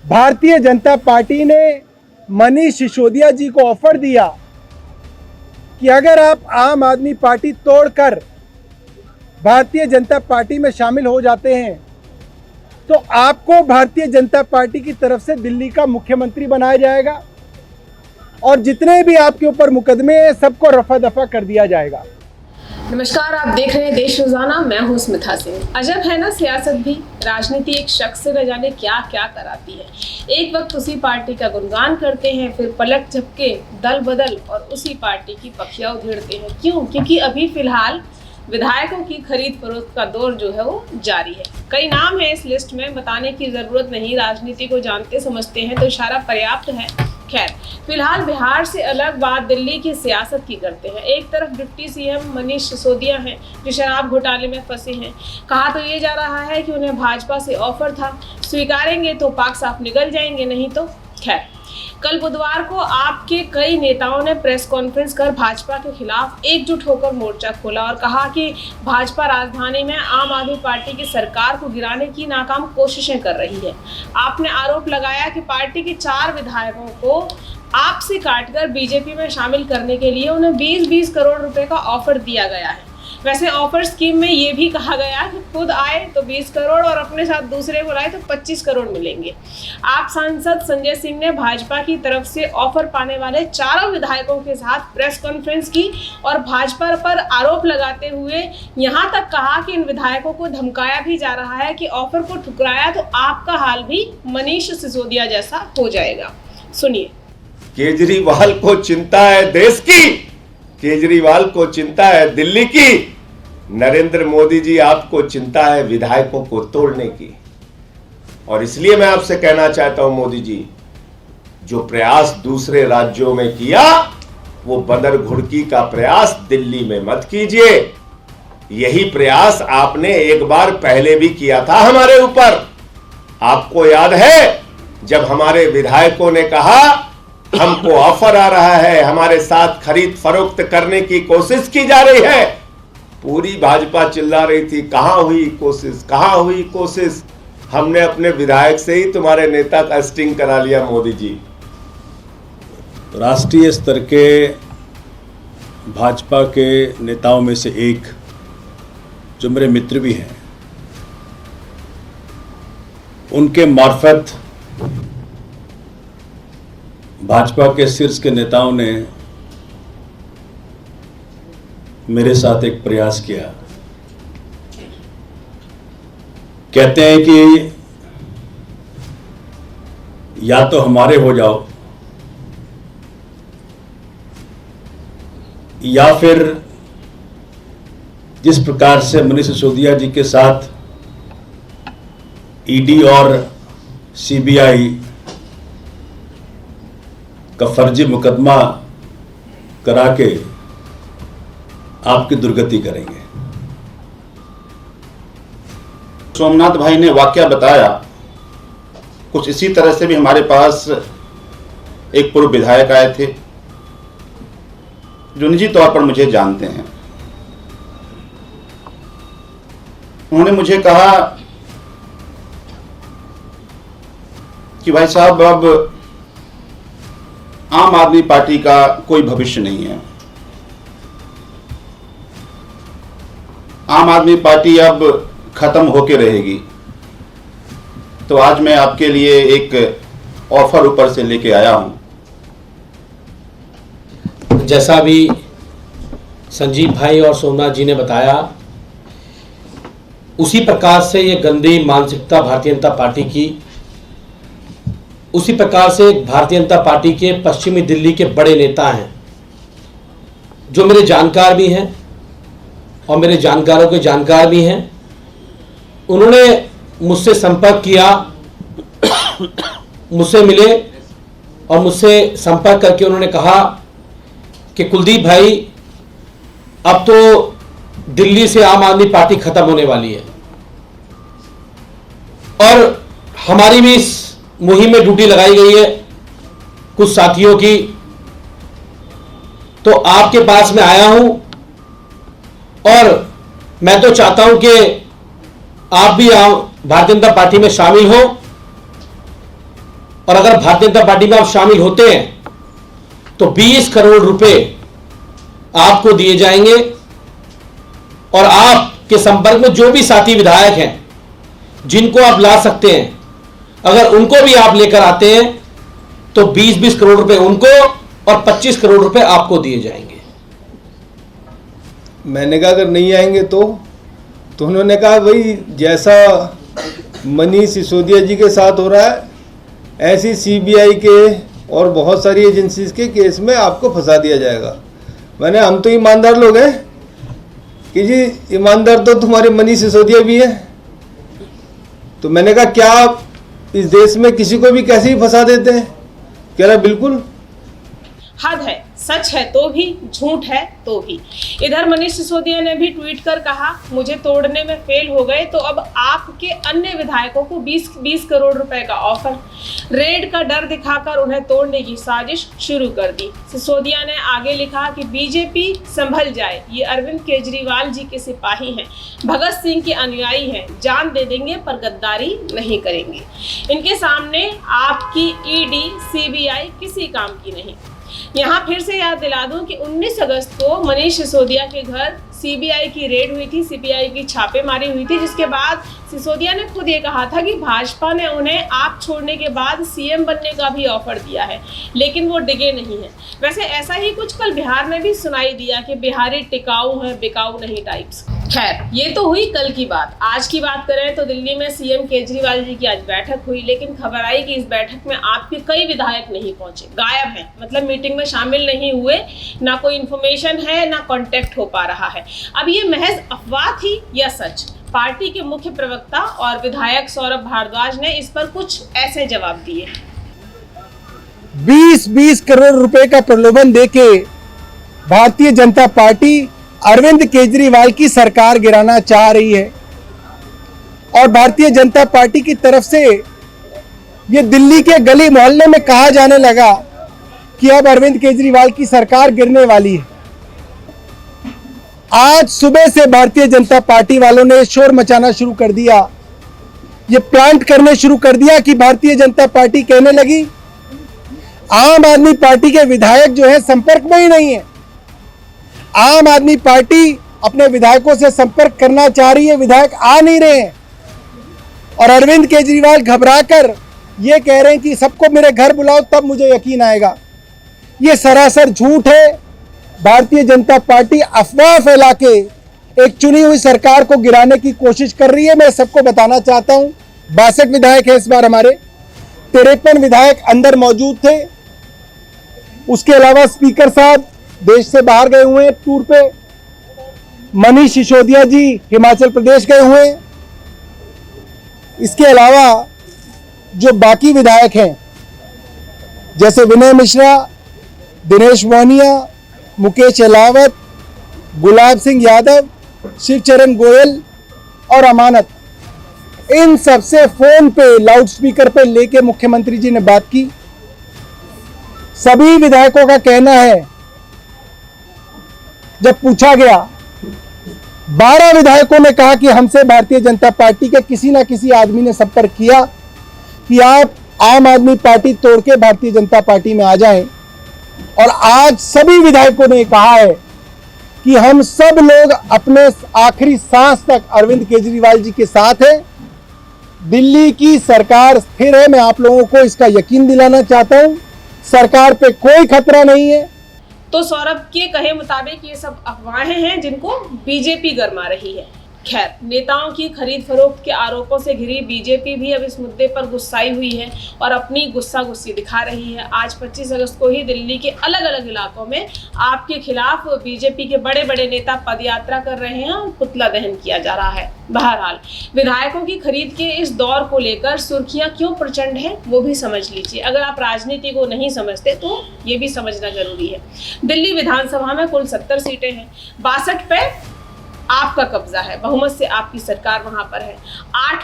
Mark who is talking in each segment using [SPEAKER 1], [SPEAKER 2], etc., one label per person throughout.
[SPEAKER 1] Bharatiya Janata party ने मनीष सिसोदिया जी को offer दिया कि अगर आप आम आदमी पार्टी तोड़कर भारतीय जनता पार्टी में शामिल हो जाते हैं तो आपको भारतीय जनता पार्टी की तरफ से दिल्ली का मुख्यमंत्री बनाया जाएगा और जितने भी आपके ऊपर मुकदमे हैं सबको रफा दफा कर दिया जाएगा।
[SPEAKER 2] नमस्कार, आप देख रहे हैं देश रोजाना। मैं हूं स्मिता सिंह। अजब है ना, सियासत भी, राजनीति एक शख्स से न जाने क्या क्या कराती है। एक वक्त उसी पार्टी का गुणगान करते हैं, फिर पलट झपके दल बदल और उसी पार्टी की पखियां उधेड़ते हैं। क्यों? क्योंकि अभी फिलहाल विधायकों की खरीद फरोख्त का दौर जो है वो जारी है। कई नाम है इस लिस्ट में, बताने की जरूरत नहीं, राजनीति को जानते समझते हैं तो इशारा पर्याप्त है। खैर, फिलहाल बिहार से अलग बात दिल्ली की सियासत की करते हैं। एक तरफ डिप्टी सीएम मनीष सिसोदिया हैं जो शराब घोटाले में फंसे हैं। कहा तो ये जा रहा है कि उन्हें भाजपा से ऑफर था, स्वीकारेंगे तो पाक साफ निकल जाएंगे, नहीं तो खैर। कल बुधवार को आपके कई नेताओं ने प्रेस कॉन्फ्रेंस कर भाजपा के खिलाफ एकजुट होकर मोर्चा खोला और कहा कि भाजपा राजधानी में आम आदमी पार्टी की सरकार को गिराने की नाकाम कोशिशें कर रही है। आपने आरोप लगाया कि पार्टी के 4 विधायकों को आपसे काटकर बीजेपी में शामिल करने के लिए उन्हें 20-20 करोड़ रुपए का ऑफर दिया गया है। वैसे ऑफर स्कीम में ये भी कहा गया कि खुद आए तो 20 करोड़ और अपने साथ दूसरे को लाए तो 25 करोड़ मिलेंगे। आप सांसद संजय सिंह ने भाजपा की तरफ से ऑफर पाने वाले 4 विधायकों के साथ प्रेस कॉन्फ्रेंस की और भाजपा पर आरोप लगाते हुए यहाँ तक कहा कि इन विधायकों को धमकाया भी जा रहा है कि ऑफर को ठुकराया तो आपका हाल भी मनीष सिसोदिया जैसा हो जाएगा। सुनिए।
[SPEAKER 3] केजरीवाल को चिंता है देश की, केजरीवाल को चिंता है दिल्ली की, नरेंद्र मोदी जी आपको चिंता है विधायकों को तोड़ने की। और इसलिए मैं आपसे कहना चाहता हूं मोदी जी, जो प्रयास दूसरे राज्यों में किया वो बंदर घुड़की का प्रयास दिल्ली में मत कीजिए। यही प्रयास आपने एक बार पहले भी किया था हमारे ऊपर। आपको याद है जब हमारे विधायकों ने कहा हमको ऑफर आ रहा है, हमारे साथ खरीद फरोख्त करने की कोशिश की जा रही है, पूरी भाजपा चिल्ला रही थी कहां हुई कोशिश, कहां हुई कोशिश। हमने अपने विधायक से ही तुम्हारे नेता का स्टिंग करा लिया मोदी जी।
[SPEAKER 4] राष्ट्रीय स्तर के भाजपा के नेताओं में से एक जो मेरे मित्र भी हैं, उनके मार्फत भाजपा के शीर्ष के नेताओं ने मेरे साथ एक प्रयास किया। कहते हैं कि या तो हमारे हो जाओ या फिर जिस प्रकार से मनीष सिसोदिया जी के साथ ईडी और सीबीआई का फर्जी मुकदमा करा के आपकी दुर्गति करेंगे।
[SPEAKER 5] सोमनाथ भाई ने वाकया बताया, कुछ इसी तरह से भी हमारे पास एक पूर्व विधायक आए थे जो निजी तौर पर मुझे जानते हैं। उन्होंने मुझे कहा कि भाई साहब अब आम आदमी पार्टी का कोई भविष्य नहीं है, आम आदमी पार्टी अब खत्म होके रहेगी। तो आज मैं आपके लिए एक ऑफर ऊपर से लेके आया हूं।
[SPEAKER 6] जैसा भी संजीव भाई और सोमनाथ जी ने बताया, उसी प्रकार से ये गंदी मानसिकता भारतीय जनता पार्टी की, उसी प्रकार से भारतीय जनता पार्टी के पश्चिमी दिल्ली के बड़े नेता हैं जो मेरे जानकार भी हैं और मेरे जानकारों के जानकार भी हैं। उन्होंने मुझसे संपर्क किया, मुझसे मिले और मुझसे संपर्क करके उन्होंने कहा कि कुलदीप भाई, अब तो दिल्ली से आम आदमी पार्टी खत्म होने वाली है और हमारी भी इस मुहिम में ड्यूटी लगाई गई है कुछ साथियों की, तो आपके पास में आया हूं और मैं तो चाहता हूं कि आप भी भारतीय जनता पार्टी में शामिल हो और अगर भारतीय जनता पार्टी में आप शामिल होते हैं तो 20 करोड़ रुपए आपको दिए जाएंगे और आपके संपर्क में जो भी साथी विधायक हैं जिनको आप ला सकते हैं, अगर उनको भी आप लेकर आते हैं तो 20-20 करोड़ रुपए उनको और 25 करोड़ रुपए आपको दिए जाएंगे।
[SPEAKER 7] मैंने कहा अगर नहीं आएंगे तो उन्होंने कहा भाई जैसा मनीष सिसोदिया जी के साथ हो रहा है ऐसी सीबीआई के और बहुत सारी एजेंसीज के केस में आपको फंसा दिया जाएगा। मैंने हम तो ईमानदार लोग हैं कि जी ईमानदार तो तुम्हारे मनीष सिसोदिया भी है। तो मैंने कहा क्या आप इस देश में किसी को भी कैसे ही फंसा देते हैं? कह रहा बिल्कुल।
[SPEAKER 2] हद है, सच है तो भी, झूठ है तो भी। इधर मनीष सिसोदिया ने भी ट्वीट कर कहा, मुझे तोड़ने में फेल हो गए तो अब आपके अन्य विधायकों को 20 करोड़ रुपए का ऑफर। रेड का डर दिखाकर उन्हें तोड़ने की साजिश शुरू कर दी। सिसोदिया ने आगे लिखा कि बीजेपी संभल जाए, ये अरविंद केजरीवाल जी के सिपाही हैं, भगत सिंह के अनुयायी हैं, जान दे देंगे पर गद्दारी नहीं करेंगे। इनके सामने आपकी ईडी सीबीआई किसी काम की नहीं। यहाँ फिर से याद दिला दूं कि 19 अगस्त को मनीष सिसोदिया के घर सीबीआई की रेड हुई थी, सीबीआई की छापेमारी हुई थी, जिसके बाद सिसोदिया ने खुद ये कहा था कि भाजपा ने उन्हें आप छोड़ने के बाद सीएम बनने का भी ऑफर दिया है, लेकिन वो डिगे नहीं है। वैसे ऐसा ही कुछ कल बिहार में भी सुनाई दिया कि बिहारी टिकाऊ है, बिकाऊ नहीं टाइप्स। खैर, ये तो हुई कल की बात। आज की बात करें तो दिल्ली में सीएम केजरीवाल जी की आज बैठक हुई, लेकिन खबर आई कि इस बैठक में आपके कई विधायक नहीं पहुंचे, गायब हैं, मतलब मीटिंग में शामिल नहीं हुए, ना कोई इन्फॉर्मेशन है ना कॉन्टेक्ट हो पा रहा है। अब ये महज अफवाह थी या सच? पार्टी के मुख्य प्रवक्ता और विधायक सौरभ भारद्वाज ने इस पर कुछ ऐसे जवाब दिए।
[SPEAKER 1] 20-20 करोड़ रुपए का प्रलोभन देके भारतीय जनता पार्टी अरविंद केजरीवाल की सरकार गिराना चाह रही है और भारतीय जनता पार्टी की तरफ से ये दिल्ली के गली मोहल्ले में कहा जाने लगा कि अब अरविंद केजरीवाल की सरकार गिरने वाली है। आज सुबह से भारतीय जनता पार्टी वालों ने शोर मचाना शुरू कर दिया, ये प्लांट करने शुरू कर दिया कि भारतीय जनता पार्टी कहने लगी आम आदमी पार्टी के विधायक जो है संपर्क में ही नहीं है। आम आदमी पार्टी अपने विधायकों से संपर्क करना चाह रही है, विधायक आ नहीं रहे हैं और अरविंद केजरीवाल घबराकर ये कह रहे हैं कि सबको मेरे घर बुलाओ तब मुझे यकीन आएगा। ये सरासर झूठ है। भारतीय जनता पार्टी अफवाह फैला के एक चुनी हुई सरकार को गिराने की कोशिश कर रही है। मैं सबको बताना चाहता हूं 62 विधायक है इस बार हमारे, 53 विधायक अंदर मौजूद थे। उसके अलावा स्पीकर साहब देश से बाहर गए हुए हैं टूर पे, मनीष सिसोदिया जी हिमाचल प्रदेश गए हुए हैं। इसके अलावा जो बाकी विधायक हैं जैसे विनय मिश्रा, दिनेश मोहनिया, मुकेश अहलावत, गुलाब सिंह यादव, शिवचरण गोयल और अमानत, इन सबसे फोन पे लाउड स्पीकर पे लेके मुख्यमंत्री जी ने बात की। सभी विधायकों का कहना है, जब पूछा गया 12 विधायकों ने कहा कि हमसे भारतीय जनता पार्टी के किसी ना किसी आदमी ने संपर्क किया कि आप आम आदमी पार्टी तोड़ के भारतीय जनता पार्टी में आ जाएं। और आज सभी विधायकों ने कहा है कि हम सब लोग अपने आखिरी सांस तक अरविंद केजरीवाल जी के साथ हैं। दिल्ली की सरकार स्थिर है। मैं आप लोगों को इसका यकीन दिलाना चाहता हूं, सरकार पे कोई खतरा नहीं है।
[SPEAKER 2] तो सौरभ के कहे मुताबिक ये सब अफवाहें हैं जिनको बीजेपी गरमा रही है। खैर, नेताओं की खरीद फरोख्त के आरोपों से घिरी बीजेपी भी अब इस मुद्दे पर गुस्साई हुई है और अपनी गुस्सा गुस्सी दिखा रही है। आज 25 अगस्त को ही दिल्ली के अलग अलग इलाकों में आपके खिलाफ बीजेपी के बड़े बड़े नेता पदयात्रा कर रहे हैं और पुतला दहन किया जा रहा है। बहरहाल, विधायकों की खरीद के इस दौर को लेकर सुर्खियां क्यों प्रचंड हैं वो भी समझ लीजिए। अगर आप राजनीति को नहीं समझते तो ये भी समझना जरूरी है। दिल्ली विधानसभा में कुल 70 सीटें हैं, 62 पे आपका कब्जा है, बहुमत से आपकी सरकार वहां पर है। 8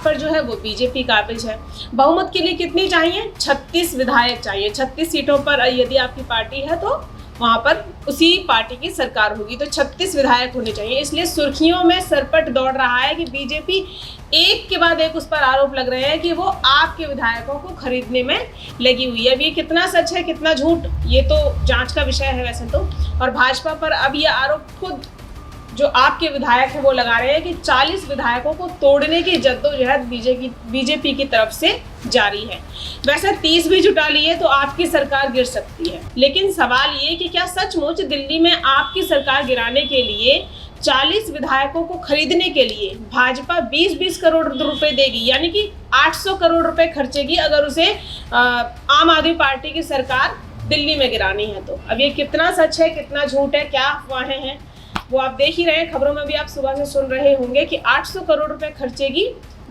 [SPEAKER 2] पर जो है वो बीजेपी काबिज है। बहुमत के लिए कितनी चाहिए? 36 विधायक चाहिए। 36 सीटों पर यदि आपकी पार्टी है तो वहां पर उसी पार्टी की सरकार होगी। तो 36 विधायक होने चाहिए। इसलिए सुर्खियों में सरपट दौड़ रहा है कि बीजेपी एक के बाद एक उस पर आरोप लग रहे हैं कि वो आपके विधायकों को खरीदने में लगी हुई है। अब ये कितना सच है कितना झूठ, ये तो जांच का विषय है वैसे तो। और भाजपा पर अब ये आरोप खुद जो आपके विधायक हैं वो लगा रहे हैं कि 40 विधायकों को तोड़ने की जद्दोजहद बीजेपी की तरफ से जारी है। वैसे 30 भी जुटा लिए तो आपकी सरकार गिर सकती है। लेकिन सवाल ये कि क्या सचमुच दिल्ली में आपकी सरकार गिराने के लिए 40 विधायकों को खरीदने के लिए भाजपा 20-20 करोड़ रुपए देगी, यानी कि 800 करोड़ रुपए खर्चेगी अगर उसे आम आदमी पार्टी की सरकार दिल्ली में गिरानी है। तो अब ये कितना सच है कितना झूठ है, क्या अफवाहें हैं, वो आप देख ही रहे हैं। खबरों में भी आप सुबह से सुन रहे होंगे कि 800 करोड़ रुपए खर्चेगी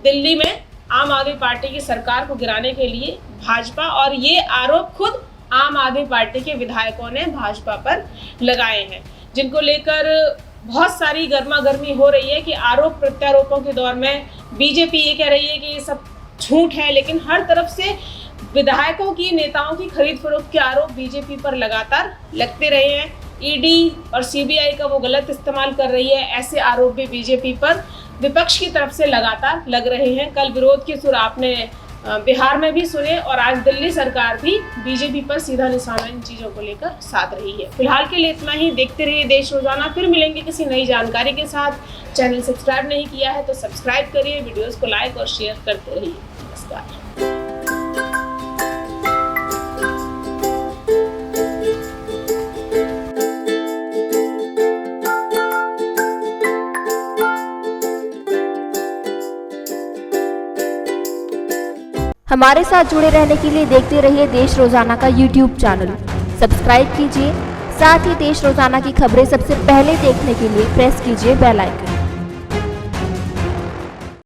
[SPEAKER 2] दिल्ली में आम आदमी पार्टी की सरकार को गिराने के लिए भाजपा। और ये आरोप खुद आम आदमी पार्टी के विधायकों ने भाजपा पर लगाए हैं, जिनको लेकर बहुत सारी गर्मा गर्मी हो रही है कि आरोप प्रत्यारोपों के दौर में बीजेपी ये कह रही है कि ये सब झूठ है, लेकिन हर तरफ से विधायकों की नेताओं की खरीद फरोख्त के आरोप बीजेपी पर लगातार लगते रहे हैं। ईडी और सीबीआई का वो गलत इस्तेमाल कर रही है, ऐसे आरोप भी बीजेपी पर विपक्ष की तरफ से लगातार लग रहे हैं। कल विरोध के सुर आपने बिहार में भी सुने और आज दिल्ली सरकार भी बीजेपी पर सीधा निशाना इन चीज़ों को लेकर साध रही है। फिलहाल के लिए इतना ही। देखते रहिए देश रोजाना, फिर मिलेंगे किसी नई जानकारी के साथ। चैनल सब्सक्राइब नहीं किया है तो सब्सक्राइब करिए, वीडियोस को लाइक और शेयर करते रहिए। नमस्कार।
[SPEAKER 8] हमारे साथ जुड़े रहने के लिए देखते रहिए देश रोजाना का यूट्यूब चैनल। सब्सक्राइब कीजिए, साथ ही देश रोजाना की खबरें सबसे पहले देखने के लिए प्रेस कीजिए बेल आइकन।